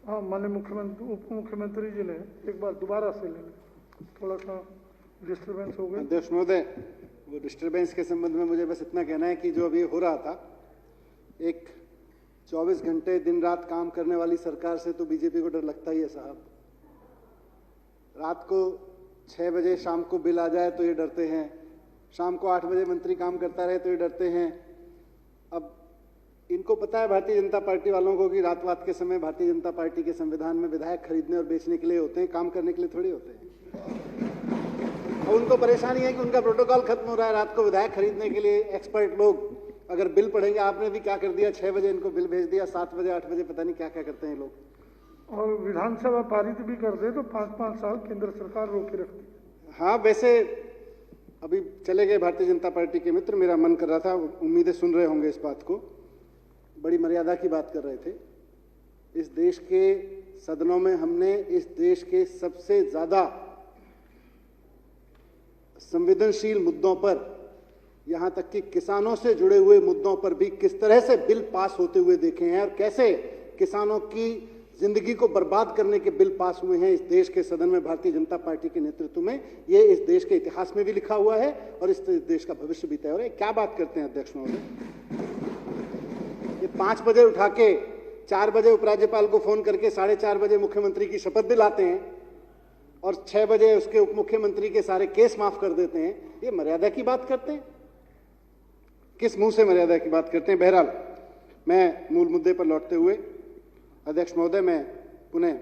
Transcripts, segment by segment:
हाँ, माननीय मुख्यमंत्री उप मुख्यमंत्री जी ने एक बार दोबारा से ले लें, थोड़ा सा डिस्टर्बेंस हो गई। अध्यक्ष महोदय, वो डिस्टर्बेंस के संबंध में मुझे बस इतना कहना है कि जो अभी हो रहा था, एक 24 घंटे दिन रात काम करने वाली सरकार से तो बीजेपी को डर लगता ही है साहब। रात को 6 बजे शाम को बिल आ जाए तो ये डरते हैं, शाम को 8 बजे मंत्री काम करता रहे तो ये डरते हैं। अब इनको पता है भारतीय जनता पार्टी वालों को कि रात के समय भारतीय जनता पार्टी के संविधान में विधायक खरीदने और बेचने के लिए होते हैं, काम करने के लिए थोड़ी होते हैं। और उनको परेशानी है कि उनका प्रोटोकॉल खत्म हो रहा है। रात को विधायक खरीदने के लिए एक्सपर्ट लोग अगर बिल पढ़ेंगे, आपने भी क्या कर दिया, 6 बजे इनको बिल भेज दिया, 7 बजे 8 बजे पता नहीं क्या क्या करते हैं लोग। और विधानसभा पारित भी कर दे तो 5-5 साल केंद्र सरकार रोके रखती है। हाँ, वैसे अभी चले गए भारतीय जनता पार्टी के मित्र, मेरा मन कर रहा था, उम्मीदें सुन रहे होंगे इस बात को। बड़ी मर्यादा की बात कर रहे थे। इस देश के सदनों में हमने इस देश के सबसे ज्यादा संवेदनशील मुद्दों पर, यहां तक कि किसानों से जुड़े हुए मुद्दों पर भी किस तरह से बिल पास होते हुए देखे हैं और कैसे किसानों की जिंदगी को बर्बाद करने के बिल पास हुए हैं इस देश के सदन में भारतीय जनता पार्टी के नेतृत्व में। ये इस देश के इतिहास में भी लिखा हुआ है और इस देश का भविष्य भी तय हो रहा है। क्या बात करते हैं अध्यक्ष महोदय, ये 5 बजे उठा के 4 बजे उपराज्यपाल को फोन करके 4:30 बजे मुख्यमंत्री की शपथ दिलाते हैं और 6 बजे उसके उप मुख्यमंत्री के सारे केस माफ कर देते हैं। ये मर्यादा की बात करते हैं? किस मुंह से मर्यादा की बात करते हैं? बहरहाल, मैं मूल मुद्दे पर लौटते हुए अध्यक्ष महोदय, मैं पुनः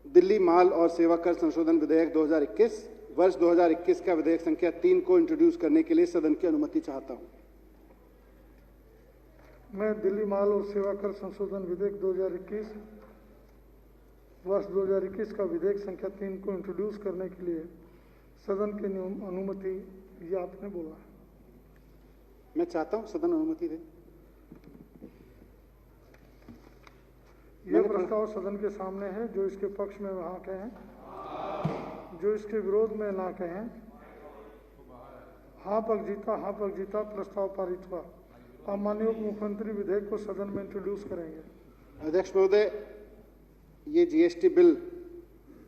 दिल्ली माल और सेवा कर संशोधन विधेयक 2021 वर्ष 2021 का विधेयक संख्या 3 को इंट्रोड्यूस करने के लिए सदन की अनुमति चाहता हूं। मैं दिल्ली माल और सेवा कर संशोधन विधेयक 2021 वर्ष 2021 का विधेयक संख्या 3 को इंट्रोड्यूस करने के लिए सदन की अनुमति, ये आपने बोला है। मैं चाहता हूं सदन अनुमति दे। यह प्रस्ताव सदन के सामने है। जो इसके पक्ष में वहां कहें, जो इसके विरोध में ना कहें। हाँ पक जीता, प्रस्ताव पारित हुआ। अब माननीय उप मुख्यमंत्री विधेयक को सदन में इंट्रोड्यूस करेंगे। अध्यक्ष महोदय, ये जीएसटी बिल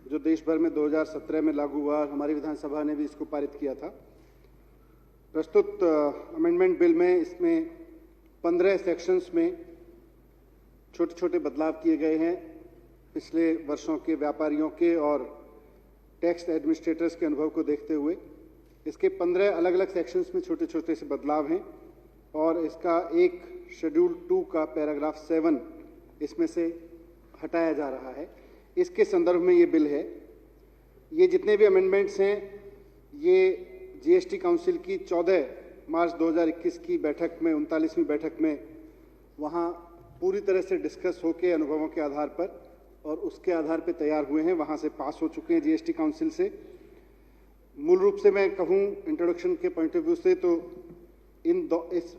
जो देश भर में 2017 में लागू हुआ, हमारी विधानसभा ने भी इसको पारित किया था। प्रस्तुत अमेंडमेंट बिल में इसमें 15 सेक्शंस में छोटे छोटे बदलाव किए गए हैं। पिछले वर्षों के व्यापारियों के और टैक्स एडमिनिस्ट्रेटर्स के अनुभव को देखते हुए इसके 15 अलग अलग सेक्शंस में छोटे छोटे से बदलाव हैं और इसका एक शेड्यूल 2 का पैराग्राफ 7 इसमें से हटाया जा रहा है। इसके संदर्भ में ये बिल है। ये जितने भी अमेंडमेंट्स हैं, ये जीएसटी काउंसिल की 14 मार्च 2021 की बैठक में, 39वीं बैठक में, वहाँ पूरी तरह से डिस्कस होकर अनुभवों के आधार पर और उसके आधार पर तैयार हुए हैं, वहाँ से पास हो चुके हैं जीएसटी काउंसिल से। मूल रूप से मैं कहूँ इंट्रोडक्शन के पॉइंट ऑफ व्यू से तो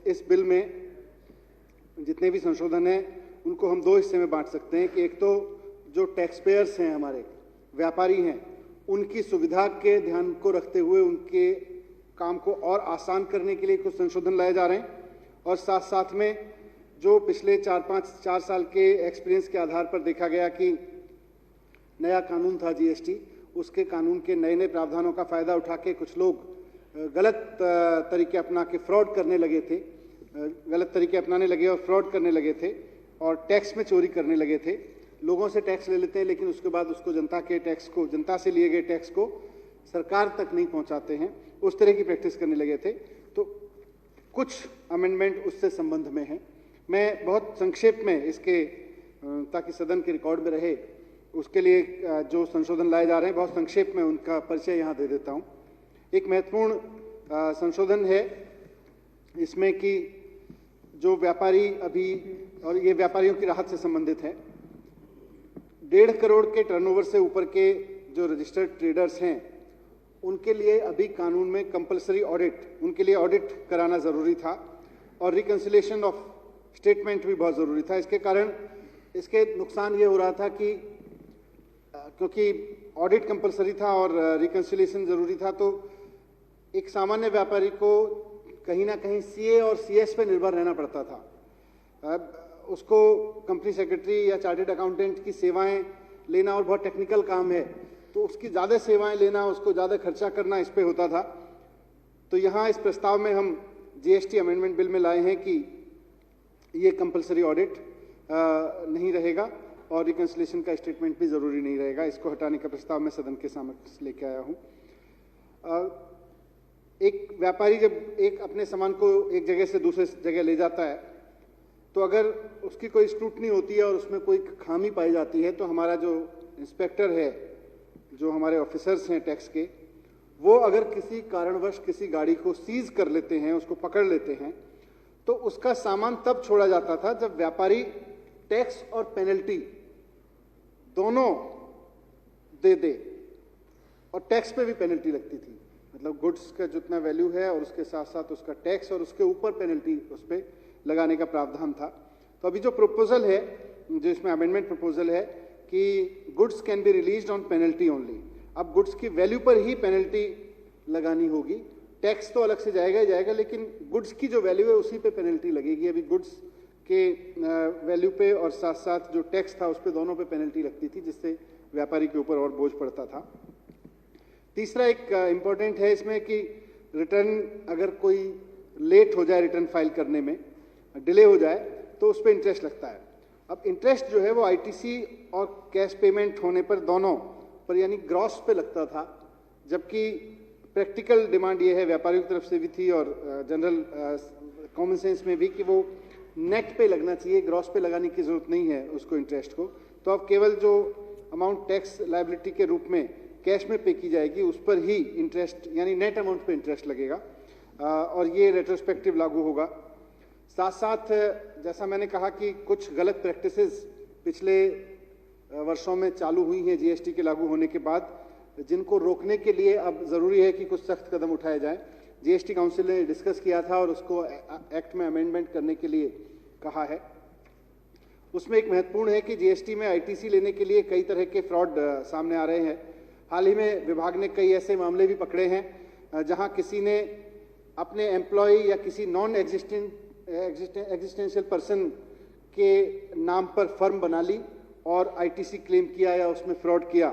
इस बिल में जितने भी संशोधन हैं उनको हम 2 हिस्से में बांट सकते हैं कि एक तो जो टैक्स पेयर्स हैं, हमारे व्यापारी हैं, उनकी सुविधा के ध्यान को रखते हुए उनके काम को और आसान करने के लिए कुछ संशोधन लाए जा रहे हैं और साथ साथ में जो पिछले 4 साल के एक्सपीरियंस के आधार पर देखा गया कि नया कानून था जीएसटी, उसके कानून के नए नए प्रावधानों का फायदा उठा के कुछ लोग गलत तरीके अपना के फ्रॉड करने लगे थे, गलत तरीके अपनाने लगे और फ्रॉड करने लगे थे और टैक्स में चोरी करने लगे थे। लोगों से टैक्स ले लेते हैं लेकिन उसके बाद उसको जनता से लिए गए टैक्स को सरकार तक नहीं पहुंचाते हैं, उस तरह की प्रैक्टिस करने लगे थे। तो कुछ अमेंडमेंट उससे संबंध में है। मैं बहुत संक्षेप में इसके, ताकि सदन के रिकॉर्ड में रहे, उसके लिए जो संशोधन लाए जा रहे हैं बहुत संक्षेप में उनका परिचय यहाँ दे देता हूँ। एक महत्वपूर्ण संशोधन है इसमें कि जो व्यापारी अभी, और ये व्यापारियों की राहत से संबंधित है, 1.5 करोड़ के टर्नओवर से ऊपर के जो रजिस्टर्ड ट्रेडर्स हैं उनके लिए अभी कानून में कंपलसरी ऑडिट, उनके लिए ऑडिट कराना जरूरी था और रिकंसिलिएशन ऑफ स्टेटमेंट भी बहुत जरूरी था। इसके कारण इसके नुकसान ये हो रहा था कि क्योंकि ऑडिट कंपलसरी था और रिकंसिलिएशन जरूरी था, तो एक सामान्य व्यापारी को कहीं ना कहीं सीए और सीएस पे निर्भर रहना पड़ता था उसको कंपनी सेक्रेटरी या चार्टर्ड अकाउंटेंट की सेवाएं लेना और बहुत टेक्निकल काम है, तो उसकी ज़्यादा सेवाएं लेना, उसको ज़्यादा खर्चा करना इस पे होता था। तो यहाँ इस प्रस्ताव में हम जीएसटी अमेंडमेंट बिल में लाए हैं कि ये कंपलसरी ऑडिट नहीं रहेगा और रिकंसिलिएशन का स्टेटमेंट भी ज़रूरी नहीं रहेगा। इसको हटाने का प्रस्ताव मैं सदन के समक्ष लेके आया हूँ। एक व्यापारी जब एक अपने सामान को एक जगह से दूसरे जगह ले जाता है, तो अगर उसकी कोई स्क्रूटनी होती है और उसमें कोई खामी पाई जाती है, तो हमारा जो इंस्पेक्टर है, जो हमारे ऑफिसर्स हैं टैक्स के, वो अगर किसी कारणवश किसी गाड़ी को सीज कर लेते हैं, उसको पकड़ लेते हैं, तो उसका सामान तब छोड़ा जाता था जब व्यापारी टैक्स और पेनल्टी दोनों दे और टैक्स पे भी पेनल्टी लगती थी। मतलब गुड्स का जितना वैल्यू है और उसके साथ साथ उसका टैक्स और उसके ऊपर पेनल्टी उस पर लगाने का प्रावधान था। तो अभी जो प्रपोजल है, जो इसमें अमेंडमेंट प्रपोजल है कि goods can be released on penalty only. अब गुड्स की वैल्यू पर ही पेनल्टी लगानी होगी, टैक्स तो अलग से जाएगा ही जाएगा, लेकिन गुड्स की जो वैल्यू है उसी पे पेनल्टी लगेगी। अभी गुड्स के वैल्यू पे और साथ साथ जो टैक्स था उस पे दोनों पे पेनल्टी लगती थी, जिससे व्यापारी के ऊपर और बोझ पड़ता था। तीसरा एक इम्पॉर्टेंट है इसमें कि रिटर्न अगर कोई लेट हो जाए, रिटर्न फाइल करने में डिले हो जाए, तो उस पर इंटरेस्ट लगता है। अब इंटरेस्ट जो है वो आईटीसी और कैश पेमेंट होने पर दोनों पर यानी ग्रॉस पे लगता था, जबकि प्रैक्टिकल डिमांड ये है व्यापारियों की तरफ से भी थी और जनरल कॉमन सेंस में भी कि वो नेट पे लगना चाहिए, ग्रॉस पे लगाने की जरूरत नहीं है उसको इंटरेस्ट को। तो अब केवल जो अमाउंट टैक्स लायबिलिटी के रूप में कैश में पे की जाएगी उस पर ही इंटरेस्ट यानी नेट अमाउंट पे इंटरेस्ट लगेगा और ये रेट्रोस्पेक्टिव लागू होगा। साथ साथ जैसा मैंने कहा कि कुछ गलत प्रैक्टिसेस पिछले वर्षों में चालू हुई हैं जीएसटी के लागू होने के बाद, जिनको रोकने के लिए अब जरूरी है कि कुछ सख्त कदम उठाए जाएं। जीएसटी काउंसिल ने डिस्कस किया था और उसको एक्ट में अमेंडमेंट करने के लिए कहा है। उसमें एक महत्वपूर्ण है कि जीएसटी में आईटीसी लेने के लिए कई तरह के फ्रॉड सामने आ रहे हैं। हाल ही में विभाग ने कई ऐसे मामले भी पकड़े हैं जहां किसी ने अपने एम्प्लॉय या किसी नॉन एग्जिस्टेंशियल पर्सन के नाम पर फर्म बना ली और आईटीसी क्लेम किया या उसमें फ्रॉड किया।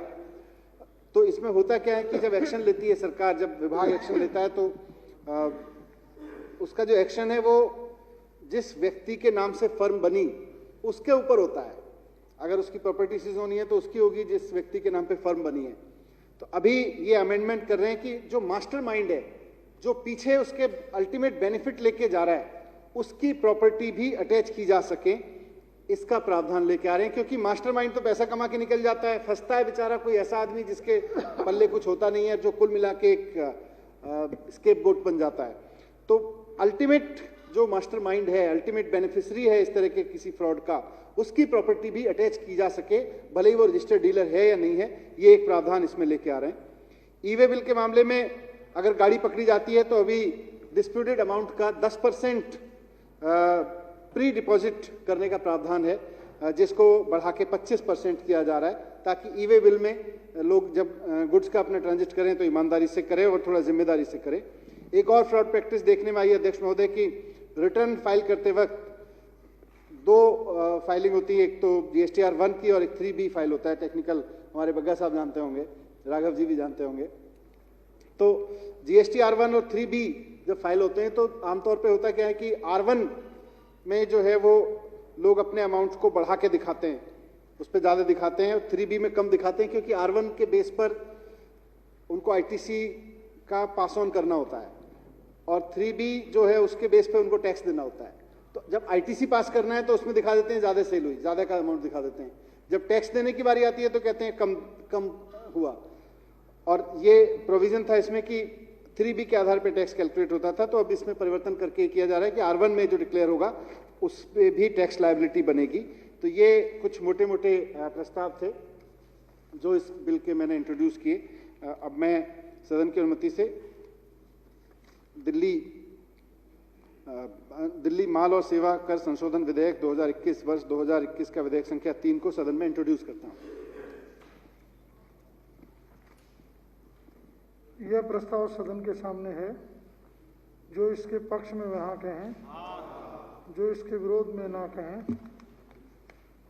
तो इसमें होता क्या है कि जब एक्शन लेती है सरकार, जब विभाग एक्शन लेता है, तो उसका जो एक्शन है वो जिस व्यक्ति के नाम से फर्म बनी उसके ऊपर होता है। अगर उसकी प्रॉपर्टी सीज होनी है तो उसकी होगी जिस व्यक्ति के नाम पे फर्म बनी है। तो अभी ये अमेंडमेंट कर रहे हैं कि जो मास्टरमाइंड है, जो पीछे उसके अल्टीमेट बेनिफिट लेके जा रहा है, उसकी प्रॉपर्टी भी अटैच की जा सके, इसका प्रावधान लेके आ रहे हैं। क्योंकि मास्टरमाइंड तो पैसा कमा के निकल जाता है, फंसता है बेचारा कोई ऐसा आदमी जिसके पल्ले कुछ होता नहीं है, जो कुल मिला के एक स्केपगोट बन जाता है। तो अल्टीमेट जो मास्टरमाइंड है, अल्टीमेट बेनिफिशियरी है इस तरह के किसी फ्रॉड का, उसकी प्रॉपर्टी भी अटैच की जा सके, भले ही वो रजिस्टर्ड डीलर है या नहीं है। ये एक प्रावधान इसमें लेके आ रहे हैं। ई वे बिल के मामले में अगर गाड़ी पकड़ी जाती है तो अभी डिस्प्यूटेड अमाउंट का 10% प्री डिपॉजिट करने का प्रावधान है, जिसको बढ़ा के 25% किया जा रहा है, ताकि ई वे बिल में लोग जब गुड्स का अपना ट्रांजिट करें तो ईमानदारी से करें और थोड़ा जिम्मेदारी से करें। एक और फ्रॉड प्रैक्टिस देखने में आई है अध्यक्ष महोदय की रिटर्न फाइल करते वक्त दो फाइलिंग होती है, एक तो जीएसटीआर 1 की और एक 3B फाइल होता है। टेक्निकल हमारे बग्गा साहब जानते होंगे, राघव जी भी जानते होंगे। तो जीएसटीआर 1 और 3B जब फाइल होते हैं तो आमतौर पे होता क्या है कि R1 में जो है वो लोग अपने अमाउंट को बढ़ा के दिखाते हैं, उस पर ज़्यादा दिखाते हैं, और 3B में कम दिखाते हैं, क्योंकि R1 के बेस पर उनको आईटीसी का पास ऑन करना होता है और 3B जो है उसके बेस पे उनको टैक्स देना होता है। तो जब आईटीसी पास करना है तो उसमें दिखा देते हैं ज़्यादा सेल हुई, ज़्यादा का अमाउंट दिखा देते हैं। जब टैक्स देने की बारी आती है तो कहते हैं कम हुआ। और ये प्रोविजन था इसमें कि 3B के आधार पर टैक्स कैलकुलेट होता था। तो अब इसमें परिवर्तन करके किया जा रहा है कि R1 में जो डिक्लेयर होगा उस पर भी टैक्स लायबिलिटी बनेगी। तो ये कुछ मोटे मोटे प्रस्ताव थे जो इस बिल के मैंने इंट्रोड्यूस किए। अब मैं सदन की अनुमति से दिल्ली माल और सेवा कर संशोधन विधेयक 2021 वर्ष 2021 का विधेयक संख्या 3 को सदन में इंट्रोड्यूस करता हूं। यह प्रस्ताव सदन के सामने है। जो इसके पक्ष में वहां कहें, जो इसके विरोध में ना कहें।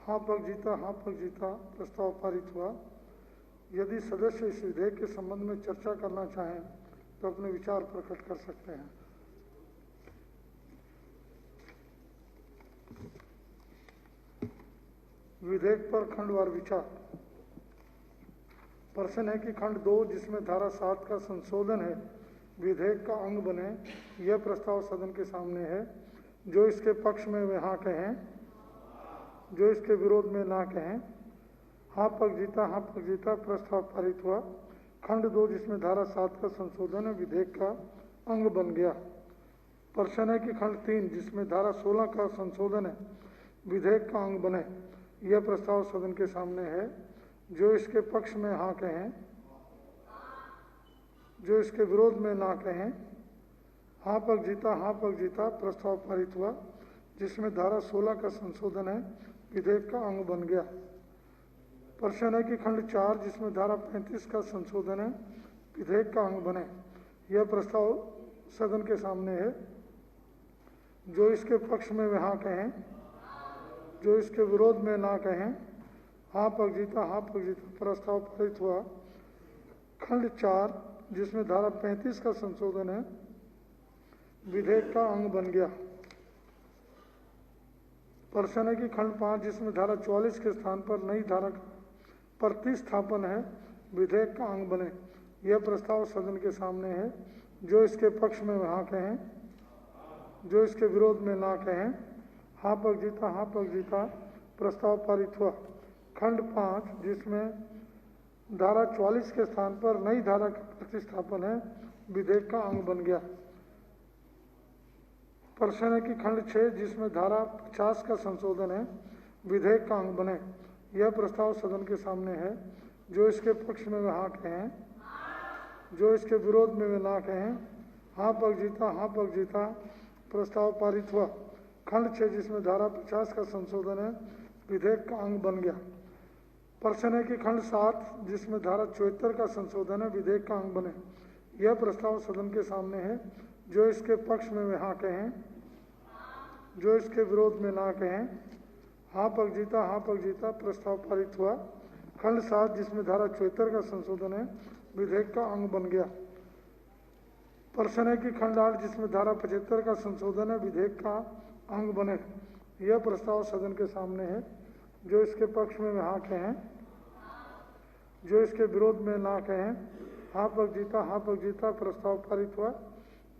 हाँ पक्ष जीता, प्रस्ताव पारित हुआ। यदि सदस्य इस विधेयक के संबंध में चर्चा करना चाहें तो अपने विचार प्रकट कर सकते हैं। विधेयक पर खंडवार विचार। प्रश्न है कि खंड 2 जिसमें धारा 7 का संशोधन है विधेयक का अंग बने, यह प्रस्ताव सदन के सामने है। जो इसके पक्ष में वे हाँ कहें, जो इसके विरोध में ना कहें। हाँ पक्ष जीता, प्रस्ताव पारित हुआ। खंड 2 जिसमें धारा 7 का संशोधन है विधेयक का अंग बन गया। प्रश्न है कि खंड 3 जिसमें धारा 16 का संशोधन है विधेयक का अंग बने, यह प्रस्ताव सदन के सामने है। जो इसके पक्ष में हाँ कहें, जो इसके विरोध में ना कहें। हाँ पक्ष जीता, प्रस्ताव पारित हुआ। जिसमें धारा 16 का संशोधन है विधेयक का अंग बन गया। प्रश्न है कि खंड 4 जिसमें धारा 35 का संशोधन है विधेयक का अंग बने, यह प्रस्ताव सदन के सामने है। जो इसके पक्ष में वे हाँ कहें, जो इसके विरोध में ना कहें। हाँ पक्ष जीता, प्रस्ताव पारित हुआ। खंड 4 जिसमें धारा 35 का संशोधन है विधेयक का अंग बन गया। प्रश्न है कि खंड 5 जिसमें धारा 44 के स्थान पर नई धारा का प्रतिस्थापन है विधेयक का अंग बने, यह प्रस्ताव सदन के सामने है। जो इसके पक्ष में हाँ कहें, जो इसके विरोध में ना कहें। हाँ पक्ष जीता, प्रस्ताव पारित हुआ। खंड 5 जिसमें धारा 44 के स्थान पर नई धारा का प्रतिस्थापन है विधेयक का अंग बन गया। प्रश्न है कि खंड 6 जिसमें धारा 50 का संशोधन है विधेयक का अंग बने, यह प्रस्ताव सदन के सामने है। जो इसके पक्ष में वे हाँ कहें, जो इसके विरोध में वे ना कहें। हाँ पक्ष जीता, प्रस्ताव पारित हुआ। खंड 6 जिसमें धारा 50 का संशोधन है विधेयक का अंग बन गया। प्रश्न है कि खंड 7 जिसमें धारा 74 का संशोधन है विधेयक का अंग बने, यह प्रस्ताव सदन के सामने है। जो इसके पक्ष में वे हाँ कहें, जो इसके विरोध में ना कहें। हाँ पक्ष जीता, प्रस्ताव पारित हुआ। खंड 7 जिसमें धारा 74 का संशोधन है विधेयक का अंग बन गया। प्रश्न है कि खंड 8 जिसमें धारा 75 का संशोधन है विधेयक का अंग बने, यह प्रस्ताव सदन के सामने है। जो इसके पक्ष में वे हाँ कहें, जो इसके विरोध में ना कहें। हाँ पक्ष जीता, प्रस्ताव पारित हुआ।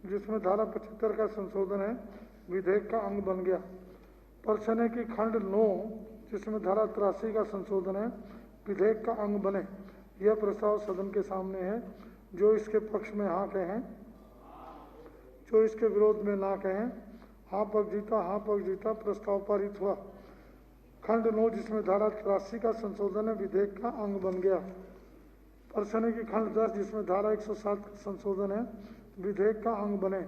जिसमें धारा 75 का संशोधन है विधेयक का अंग बन गया। प्रश्न है कि खंड 9 जिसमें धारा 83 का संशोधन है विधेयक का अंग बने, यह प्रस्ताव सदन के सामने है। जो इसके पक्ष में हाँ कहें, जो इसके विरोध में ना कहें। हाँ पक्ष जीता, प्रस्ताव पारित हुआ। खंड 9 जिसमें धारा 83 का संशोधन है विधेयक का अंग बन गया। प्रश्न है कि खंड 10 जिसमें धारा 107 का संशोधन है विधेयक का अंग बने,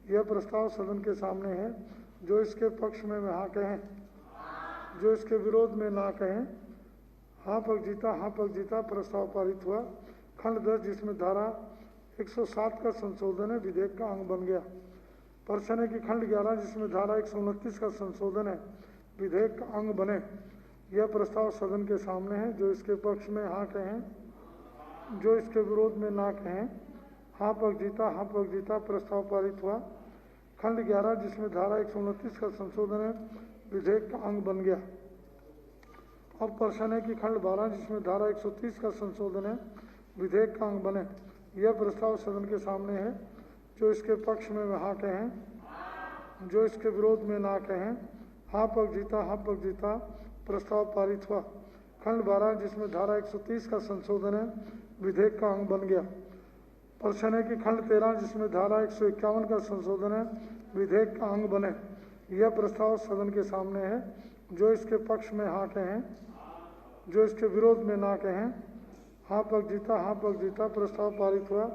यह प्रस्ताव सदन के सामने है। जो इसके पक्ष में वे हाँ कहें, जो इसके विरोध में ना कहें। हाँ पक्ष जीता, प्रस्ताव पारित हुआ। खंड 10 जिसमें धारा 107 का संशोधन है विधेयक का अंग बन गया। प्रश्न है कि खंड 11 जिसमें धारा 129 का संशोधन है विधेयक का अंग बने, यह प्रस्ताव सदन के सामने है। जो इसके पक्ष में हाँ कहें, जो इसके विरोध में ना कहें। हाँ पक्ष जीता, प्रस्ताव पारित हुआ। खंड 11 जिसमें धारा 129 का संशोधन है विधेयक का अंग बन गया। अब प्रश्न है कि खंड 12 जिसमें धारा 130 का संशोधन है विधेयक का अंग बने, यह प्रस्ताव सदन के सामने है। जो इसके पक्ष में वे हाँ कहें, जो इसके विरोध में ना कहें। हाँ पक्ष जीता, प्रस्ताव पारित हुआ। खंड 12 जिसमें धारा 130 का संशोधन है विधेयक का अंग बन गया। प्रश्न है कि खंड 13 जिसमें धारा 151 का संशोधन है विधेयक का अंग बने, यह प्रस्ताव सदन के सामने है। जो इसके पक्ष में हाँ कहें, जो इसके विरोध में ना कहें। हाँ पक्ष जीता, प्रस्ताव पारित हुआ।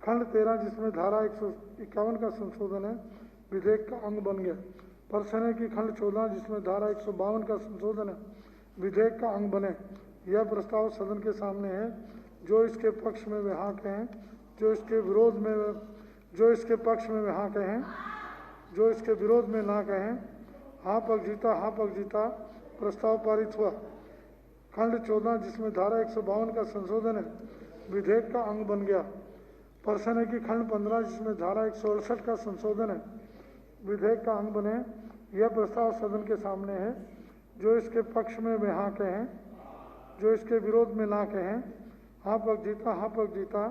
खंड 13 जिसमें धारा 151 का संशोधन है विधेयक का अंग बन गया। प्रश्न है कि खंड 14 जिसमें धारा 152 का संशोधन है विधेयक का अंग बने, यह प्रस्ताव सदन के सामने है। जो इसके पक्ष में वे हाँ कहें, जो इसके विरोध में, जो इसके पक्ष में वे हाँ कहें, जो इसके विरोध में ना कहें। हाँ पक्ष जीता, प्रस्ताव पारित हुआ। खंड 14 जिसमें धारा 152 का संशोधन है विधेयक का अंग बन गया। प्रश्न है कि खंड 15 जिसमें धारा 168 का संशोधन है विधेयक का अंग बने। यह प्रस्ताव सदन के सामने है। जो इसके पक्ष में वे हाँ कहें, जो इसके विरोध में ना कहें। हाँ पक्ष जीता, हाँ पक्ष जीता।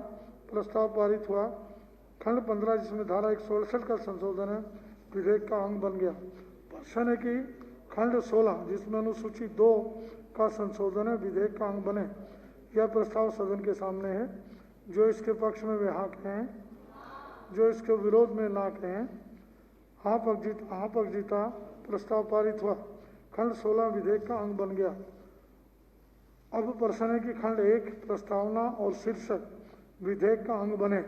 प्रस्ताव पारित हुआ। खंड 15 जिसमें धारा 168 का संशोधन है विधेयक का अंग बन गया। प्रश्न है कि खंड 16 जिसमें अनुसूची 2 का संशोधन है विधेयक का अंग बने। यह प्रस्ताव सदन के सामने है। जो इसके पक्ष में वे हाँ कहें, जो इसके विरोध में ना कहें। हाँ पक्ष जीता, हाँ पक्ष जीता। प्रस्ताव पारित हुआ। खंड 16 विधेयक का अंग बन गया। अब प्रश्न है कि खंड 1 प्रस्तावना और शीर्षक विधेयक का अंग बने।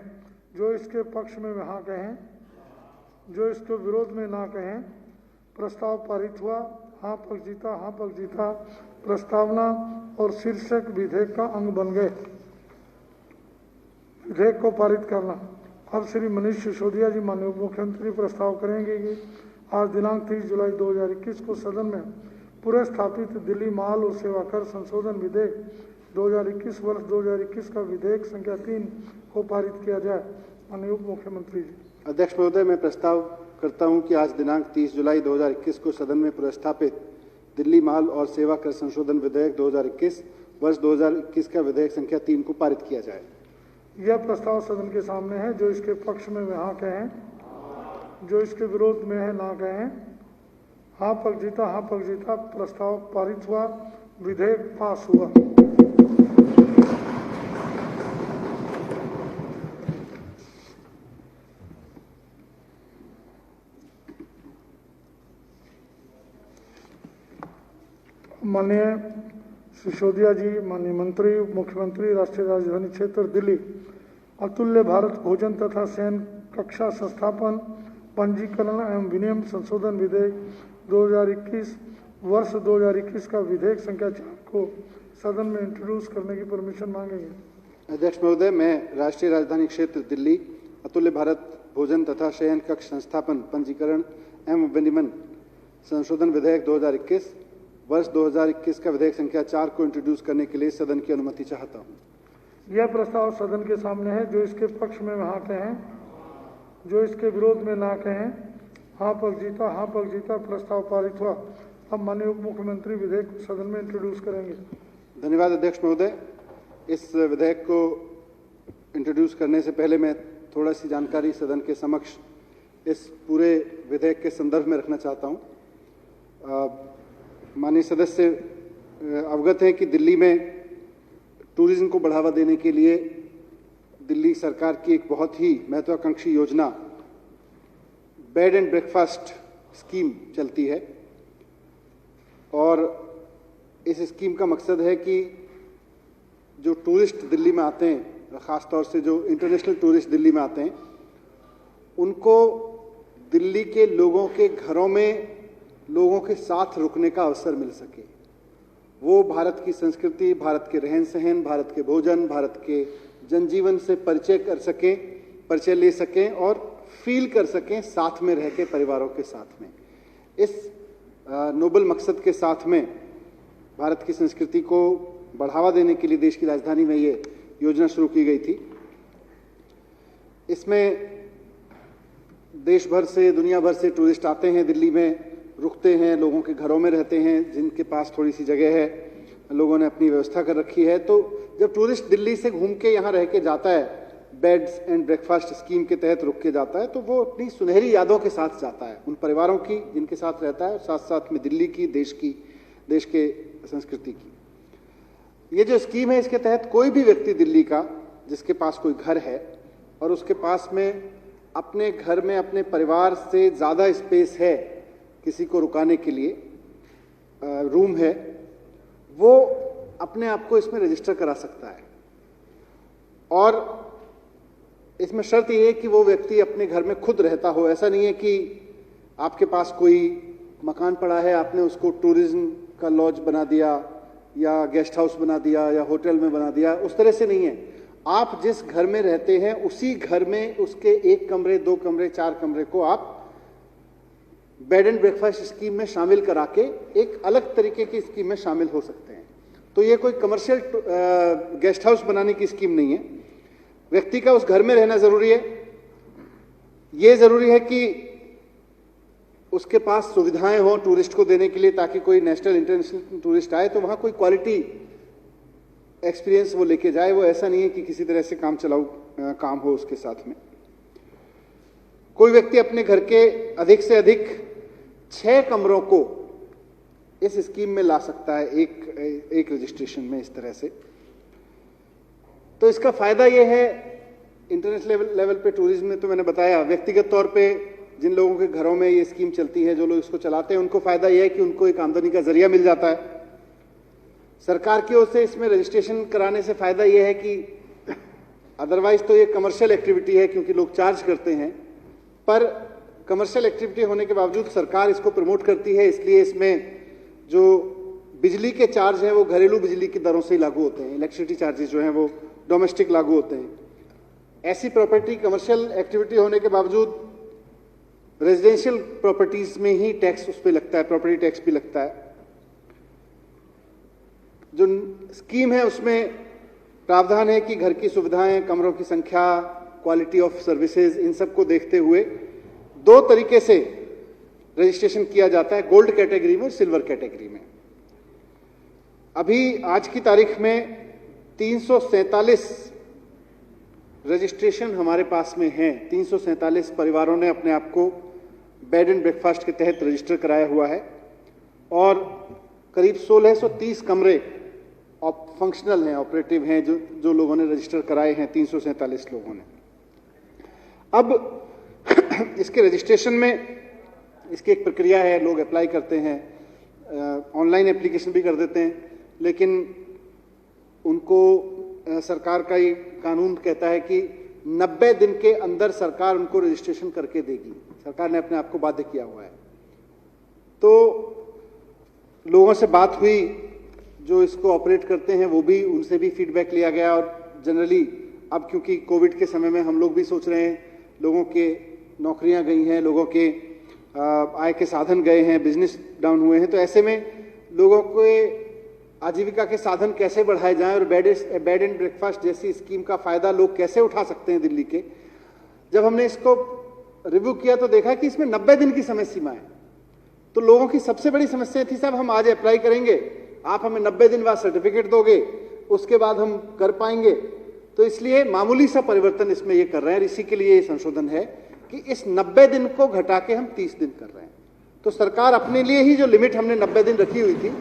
जो इसके पक्ष में वे हाँ कहें, जो इसके विरोध में ना कहें। प्रस्ताव पारित हुआ। हाँ पक्ष जीता, हाँ पक्ष जीता। प्रस्तावना और शीर्षक विधेयक का अंग बन गए। विधेयक को पारित करना। अब श्री मनीष सिसोदिया जी माननीय मुख्यमंत्री प्रस्ताव करेंगे कि आज दिनांक 30 जुलाई 2021 को सदन में पूरे स्थापित दिल्ली माल और सेवा कर संशोधन विधेयक 2021 वर्ष 2021 का विधेयक संख्या 3 को पारित किया जाए। माननीय उप मुख्यमंत्री जी। अध्यक्ष महोदय, मैं प्रस्ताव करता हूं कि आज दिनांक 30 जुलाई 2021 को सदन में प्रस्थापित दिल्ली माल और सेवा कर संशोधन विधेयक 2021 वर्ष 2021 का विधेयक संख्या 3 को पारित किया जाए। यह प्रस्ताव सदन के सामने है। जो इसके पक्ष में वे हाँ कहें, जो इसके विरोध में है ना कहें। हाँ पक्ष जीता, हाँ पक्ष जीता। प्रस्ताव पारित हुआ। विधेयक पास हुआ। माननीय सिसोदिया जी, माननीय मंत्री, उप मुख्यमंत्री, राष्ट्रीय राजधानी क्षेत्र दिल्ली अतुल्य भारत भोजन तथा शयन कक्षा संस्थापन पंजीकरण एवं विनियम संशोधन विधेयक 2021 वर्ष 2021 का विधेयक संख्या 4 को सदन में इंट्रोड्यूस करने की परमिशन मांगेंगे। अध्यक्ष महोदय, मैं राष्ट्रीय राजधानी क्षेत्र दिल्ली अतुल्य भारत भोजन तथा शयन कक्ष संस्थापन पंजीकरण एवं विनियमन संशोधन विधेयक 2021 वर्ष 2021 का विधेयक संख्या 4 को इंट्रोड्यूस करने के लिए सदन की अनुमति चाहता हूं। यह प्रस्ताव सदन के सामने है। जो इसके पक्ष में हाँ कहें, जो इसके विरोध में ना कहें। हाँ पक्ष जीता, हाँ पक्ष जीता। प्रस्ताव पारित हुआ। अब माननीय उप मुख्यमंत्री विधेयक को सदन में इंट्रोड्यूस करेंगे। धन्यवाद अध्यक्ष महोदय। इस विधेयक को इंट्रोड्यूस करने से पहले मैं थोड़ा सी जानकारी सदन के समक्ष इस पूरे विधेयक के संदर्भ में रखना चाहता हूं। माननीय सदस्य अवगत हैं कि दिल्ली में टूरिज्म को बढ़ावा देने के लिए दिल्ली सरकार की एक बहुत ही महत्वाकांक्षी योजना बेड एंड ब्रेकफास्ट स्कीम चलती है। और इस स्कीम का मकसद है कि जो टूरिस्ट दिल्ली में आते हैं, ख़ासतौर से जो इंटरनेशनल टूरिस्ट दिल्ली में आते हैं, उनको दिल्ली के लोगों के घरों में लोगों के साथ रुकने का अवसर मिल सके। वो भारत की संस्कृति, भारत के रहन सहन, भारत के भोजन, भारत के जनजीवन से परिचय कर सकें, परिचय ले सकें और फील कर सकें साथ में रह के परिवारों के साथ में। इस नोबल मकसद के साथ में भारत की संस्कृति को बढ़ावा देने के लिए देश की राजधानी में ये योजना शुरू की गई थी। इसमें देश भर से, दुनिया भर से टूरिस्ट आते हैं, दिल्ली में रुकते हैं, लोगों के घरों में रहते हैं। जिनके पास थोड़ी सी जगह है, लोगों ने अपनी व्यवस्था कर रखी है। तो जब टूरिस्ट दिल्ली से घूम के यहाँ रह के जाता है, बेड्स एंड ब्रेकफास्ट स्कीम के तहत रुक के जाता है, तो वो अपनी सुनहरी यादों के साथ जाता है, उन परिवारों की जिनके साथ रहता है, साथ साथ में दिल्ली की, देश के संस्कृति की। ये जो स्कीम है, इसके तहत कोई भी व्यक्ति दिल्ली का जिसके पास कोई घर है और उसके पास में अपने घर में अपने परिवार से ज़्यादा स्पेस है, किसी को रुकाने के लिए रूम है, वो अपने आप को इसमें रजिस्टर करा सकता है। और इसमें शर्त यह है कि वो व्यक्ति अपने घर में खुद रहता हो। ऐसा नहीं है कि आपके पास कोई मकान पड़ा है, आपने उसको टूरिज्म का लॉज बना दिया या गेस्ट हाउस बना दिया या होटल में बना दिया, उस तरह से नहीं है। आप जिस घर में रहते हैं उसी घर में उसके 1 कमरे, 2 कमरे, 4 कमरे को आप बेड एंड ब्रेकफास्ट स्कीम में शामिल करा के एक अलग तरीके की स्कीम में शामिल हो सकते हैं। तो ये कोई कमर्शियल गेस्ट हाउस बनाने की स्कीम नहीं है। व्यक्ति का उस घर में रहना जरूरी है। ये जरूरी है कि उसके पास सुविधाएं हो टूरिस्ट को देने के लिए, ताकि कोई नेशनल इंटरनेशनल टूरिस्ट आए तो वहां कोई क्वालिटी एक्सपीरियंस वो लेके जाए। वो ऐसा नहीं है कि किसी तरह से काम चलाऊ काम हो उसके साथ में। कोई व्यक्ति अपने घर के अधिक से अधिक 6 कमरों को इस स्कीम में ला सकता है एक रजिस्ट्रेशन में, इस तरह से। तो इसका फायदा यह है इंटरनेशनल लेवल पे टूरिज्म में, तो मैंने बताया व्यक्तिगत तौर पे जिन लोगों के घरों में ये स्कीम चलती है, जो लोग इसको चलाते हैं, उनको फायदा यह है कि उनको एक आमदनी का जरिया मिल जाता है। सरकार की ओर से इसमें रजिस्ट्रेशन कराने से फायदा यह है कि अदरवाइज तो ये कमर्शियल एक्टिविटी है क्योंकि लोग चार्ज करते हैं, पर कमर्शियल एक्टिविटी होने के बावजूद सरकार इसको प्रमोट करती है, इसलिए इसमें जो बिजली के चार्ज हैं वो घरेलू बिजली की दरों से ही लागू होते हैं। इलेक्ट्रिसिटी चार्जेस जो हैं वो डोमेस्टिक लागू होते हैं। ऐसी प्रॉपर्टी कमर्शियल एक्टिविटी होने के बावजूद रेजिडेंशियल प्रॉपर्टीज में ही टैक्स उस पर लगता है, प्रॉपर्टी टैक्स भी लगता है। जो स्कीम है उसमें प्रावधान है कि घर की सुविधाएं, कमरों की संख्या, क्वालिटी ऑफ सर्विसेज, इन सब को देखते हुए 2 तरीके से रजिस्ट्रेशन किया जाता है, गोल्ड कैटेगरी में और सिल्वर कैटेगरी में। अभी आज की तारीख में 347 रजिस्ट्रेशन हमारे पास में हैं। 347 परिवारों ने अपने आप को बेड एंड ब्रेकफास्ट के तहत रजिस्टर कराया हुआ है और करीब 1630 कमरे फंक्शनल हैं, ऑपरेटिव हैं, जो लोगों ने रजिस्टर कराए हैं, 347 लोगों ने। अब इसके रजिस्ट्रेशन में इसकी एक प्रक्रिया है, लोग अप्लाई करते हैं, ऑनलाइन एप्लीकेशन भी कर देते हैं, लेकिन उनको सरकार का ये कानून कहता है कि 90 दिन के अंदर सरकार उनको रजिस्ट्रेशन करके देगी। सरकार ने अपने आप को बाध्य किया हुआ है। तो लोगों से बात हुई जो इसको ऑपरेट करते हैं, वो भी, उनसे भी फीडबैक लिया गया और जनरली अब क्योंकि कोविड के समय में हम लोग भी सोच रहे हैं, लोगों के नौकरियां गई हैं, लोगों के आय के साधन गए हैं, बिजनेस डाउन हुए हैं, तो ऐसे में लोगों के आजीविका के साधन कैसे बढ़ाए जाएं और बेड एंड ब्रेकफास्ट जैसी स्कीम का फायदा लोग कैसे उठा सकते हैं दिल्ली के। जब हमने इसको रिव्यू किया तो देखा कि इसमें 90 दिन की समय सीमा है। तो लोगों की सबसे बड़ी समस्या थी, साहब हम आज अप्लाई करेंगे, आप हमें 90 दिन बाद सर्टिफिकेट दोगे, उसके बाद हम कर पाएंगे। तो इसलिए मामूली सा परिवर्तन इसमें ये कर रहे हैं, इसी के लिए ये संशोधन है कि इस 90 दिन को घटा के हम 30 दिन कर रहे हैं। तो सरकार अपने लिए ही जो लिमिट हमने 90 दिन रखी हुई थी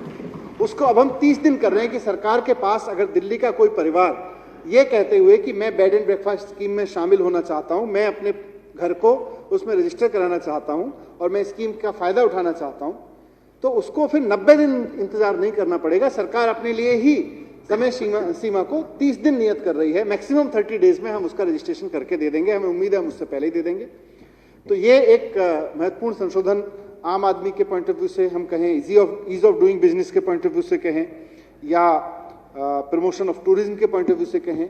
उसको अब हम 30 दिन कर रहे हैं कि सरकार के पास अगर दिल्ली का कोई परिवार ये कहते हुए कि मैं बेड एंड ब्रेकफास्ट स्कीम में शामिल होना चाहता हूं, मैं अपने घर को उसमें रजिस्टर कराना चाहता हूं और मैं स्कीम का फायदा उठाना चाहता हूं, तो उसको फिर 90 दिन इंतजार नहीं करना पड़ेगा। सरकार अपने लिए ही समय सीमा को 30 दिन नियत कर रही है। मैक्सिमम 30 डेज में हम उसका रजिस्ट्रेशन करके दे देंगे। हमें उम्मीद है हम उससे पहले ही दे देंगे। तो ये एक महत्वपूर्ण संशोधन आम आदमी के पॉइंट ऑफ व्यू से हम कहें, ईज ऑफ डूइंग बिजनेस के पॉइंट ऑफ व्यू से कहें, या प्रमोशन ऑफ टूरिज्म के पॉइंट ऑफ व्यू से कहें,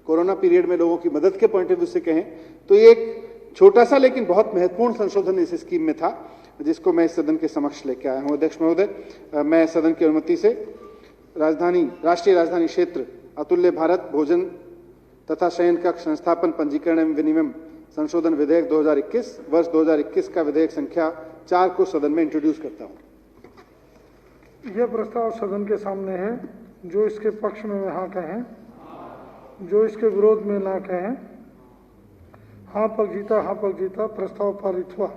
कोरोना पीरियड में लोगों की मदद के पॉइंट ऑफ व्यू से कहें, तो ये एक छोटा सा लेकिन बहुत महत्वपूर्ण संशोधन इस स्कीम में था, जिसको मैं इस सदन के समक्ष लेके आया हूं। अध्यक्ष महोदय, मैं सदन की अनुमति से राष्ट्रीय राजधानी क्षेत्र अतुल्य भारत भोजन तथा शयन कक्ष संस्थापन पंजीकरण एवं विनिमय संशोधन विधेयक 2021 वर्ष 2021 का विधेयक संख्या 4 को सदन में इंट्रोड्यूस करता हूं। यह प्रस्ताव सदन के सामने है। जो इसके पक्ष में हाँ कहें, जो इसके विरोध में ना कहें। हाँ पक जीता, प्रस्ताव पारित हुआ।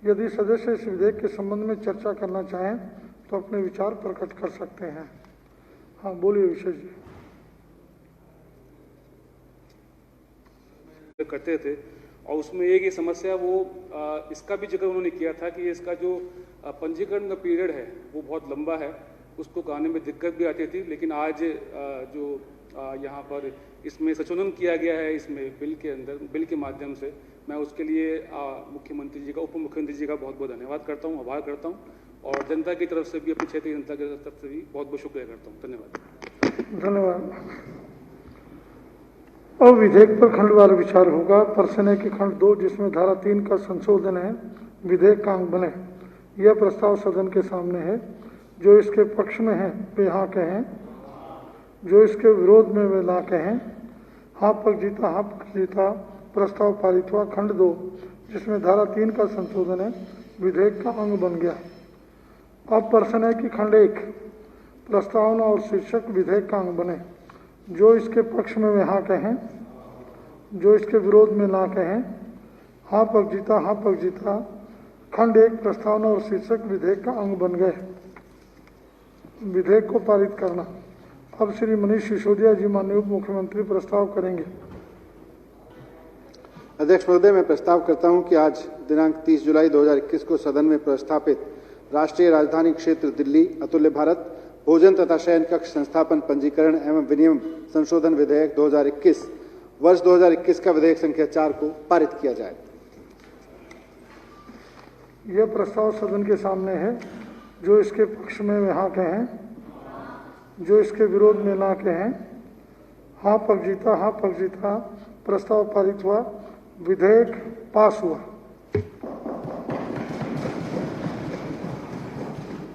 यदि सदस्य इस विधेयक के संबंध में चर्चा करना चाहें तो अपने विचार प्रकट कर सकते हैं। हाँ बोलिए विशेष जी। करते थे और उसमें एक ये समस्या वो इसका भी जिक्र उन्होंने किया था कि इसका जो पंजीकरण का पीरियड है वो बहुत लंबा है, उसको कराने में दिक्कत भी आती थी। लेकिन आज जो यहाँ पर इसमें संशोधन किया गया है इसमें बिल के माध्यम से, मैं उसके लिए मुख्यमंत्री जी का, उप मुख्यमंत्री जी का बहुत बहुत धन्यवाद करता हूँ, आभार करता हूँ और जनता की तरफ से भी, अपनी क्षेत्रीय जनता की तरफ से भी बहुत बहुत शुक्रिया करता हूँ। धन्यवाद। अब विधेयक पर खंडवार विचार होगा। प्रश्न है कि खंड 2 जिसमें धारा 3 का संशोधन है विधेयक का अंग बने। यह प्रस्ताव सदन के सामने है। जो इसके पक्ष में है वे हाँ कहें, जो इसके विरोध में वे ना कहें। हाँ पक्ष जीता, हाँ पक्ष जीता। प्रस्ताव पारित हुआ। खंड 2 जिसमें धारा 3 का संशोधन है विधेयक का अंग बन गया। अब प्रश्न है कि खंड 1 प्रस्तावना और शीर्षक विधेयक का अंग बने। जो इसके पक्ष में वे हाँ कहें, जो इसके विरोध में ना कहें। हाँ पक्ष जीता, हाँ पक्ष जीता। खंड 1 प्रस्तावना और शीर्षक विधेयक का अंग बन गए। विधेयक को पारित करना। अब श्री मनीष सिसोदिया जी माननीय उप मुख्यमंत्री प्रस्ताव करेंगे। अध्यक्ष महोदय, मैं प्रस्ताव करता हूं कि आज दिनांक 30 जुलाई 2021 को सदन में प्रस्तापित राष्ट्रीय राजधानी क्षेत्र दिल्ली अतुल्य भारत भोजन तथा शयन कक्ष संस्थापन पंजीकरण एवं विनियम संशोधन विधेयक 2021 वर्ष 2021 का विधेयक संख्या 4 को पारित किया जाए। यह प्रस्ताव सदन के सामने है। जो इसके पक्ष में वे हाँ कहें, जो इसके विरोध में ना कहें। हाँ पक्ष जीता, हाँ पक्ष जीता। प्रस्ताव पारित हुआ। विधेयक पास हुआ।